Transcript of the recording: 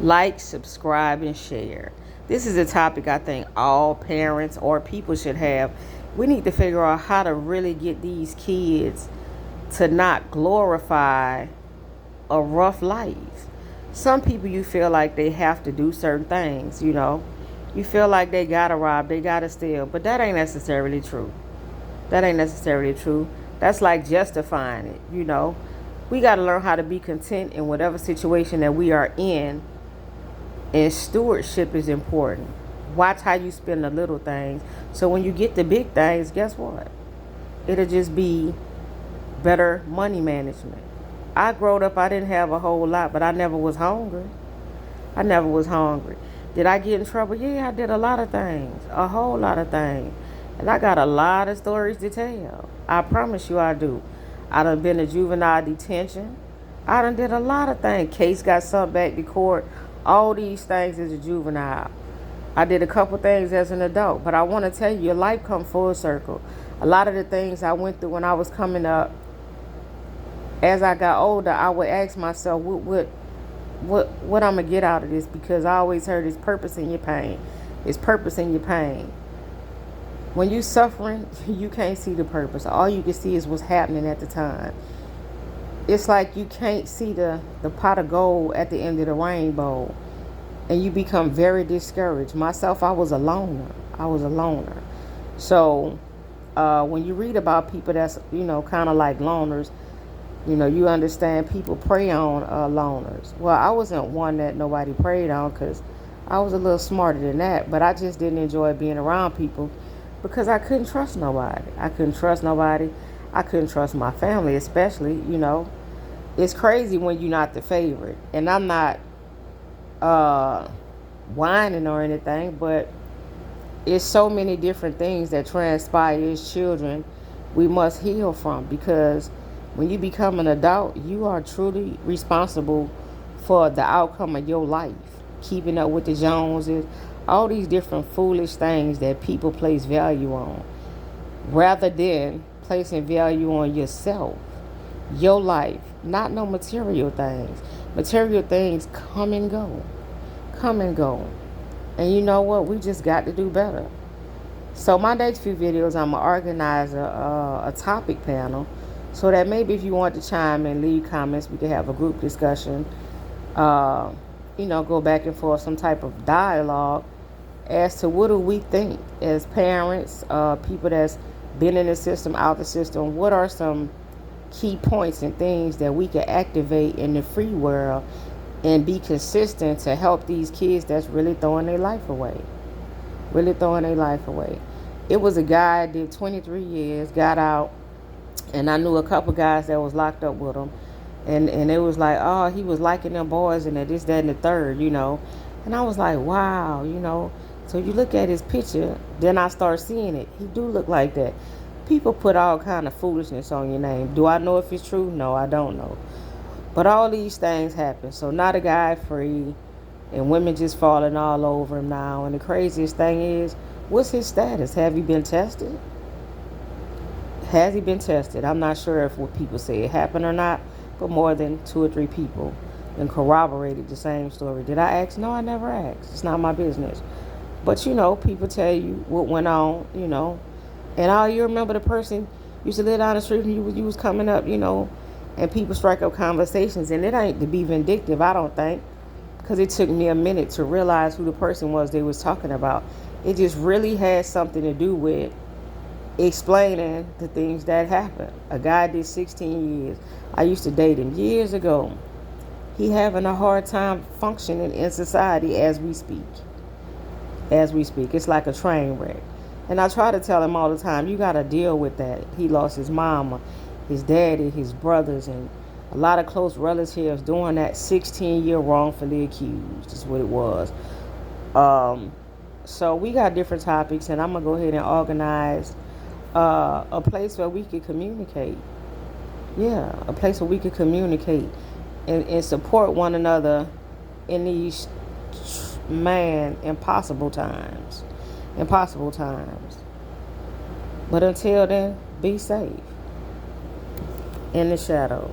Like, subscribe, and share. This is a topic I think all parents or people should have. We need to figure out how to really get these kids to not glorify a rough life. Some people, you feel like they have to do certain things, you know. You feel like they gotta rob, they gotta steal, but that ain't necessarily true. That ain't necessarily true. That's like justifying it, you know. We gotta learn how to be content in whatever situation that we are in, and stewardship is important. Watch how you spend the little things. So when you get the big things, guess what? It'll just be better money management. I growed up, I didn't have a whole lot, but I never was hungry. I never was hungry. Did I get in trouble? Yeah, I did a lot of things. A whole lot of things. And I got a lot of stories to tell. I promise you I do. I done been to juvenile detention. I done did a lot of things. Case got sent back to court. All these things as a juvenile. I did a couple things as an adult. But I want to tell you, your life come full circle. A lot of the things I went through when I was coming up, as I got older, I would ask myself, what I'm going to get out of this? Because I always heard it's purpose in your pain. It's purpose in your pain. When you suffering, you can't see the purpose. All you can see is what's happening at the time. It's like you can't see the pot of gold at the end of the rainbow. And you become very discouraged. Myself, I was a loner. So when you read about people that's, kind of like loners, you understand people prey on loners. Well, I wasn't one that nobody preyed on because I was a little smarter than that. But I just didn't enjoy being around people because I couldn't trust nobody. I couldn't trust my family, especially, It's crazy when you're not the favorite. And I'm not whining or anything, but it's so many different things that transpire as children we must heal from, because when you become an adult, you are truly responsible for the outcome of your life. Keeping up with the Joneses, all these different foolish things that people place value on, rather than placing value on yourself, your life, not no material things. Material things come and go. And you know what? We just got to do better. So my next few videos, I'm going to organize a topic panel so that maybe if you want to chime in, leave comments, we can have a group discussion, go back and forth, some type of dialogue as to what do we think as parents, people that's been in the system, out the system, what are some key points and things that we can activate in the free world and be consistent to help these kids that's really throwing their life away. It was a guy, did 23 years, got out, and I knew a couple guys that was locked up with him. And it was like, oh, he was liking them boys and this, that, and the third, And I was like, wow, So you look at his picture, then I start seeing it. He do look like that. People put all kind of foolishness on your name. Do I know if it's true? No, I don't know. But all these things happen. So now the guy free, and women just falling all over him now. And the craziest thing is, what's his status? Have he been tested? Has he been tested? I'm not sure if what people say it happened or not, but more than 2 or 3 people and corroborated the same story. Did I ask? No, I never asked. It's not my business. But, people tell you what went on, And all you remember, the person used to live down the street and you was coming up, and people strike up conversations. And it ain't to be vindictive, I don't think, because it took me a minute to realize who the person was they was talking about. It just really had something to do with explaining the things that happened. A guy did 16 years. I used to date him years ago. He having a hard time functioning in society as we speak. It's like a train wreck. And I try to tell him all the time, you got to deal with that. He lost his mama, his daddy, his brothers, and a lot of close relatives during that 16-year wrongfully accused is what it was. So we got different topics, and I'm going to go ahead and organize a place where we could communicate. Yeah, a place where we could communicate and support one another in these, impossible times. But until then, be safe in the shadows.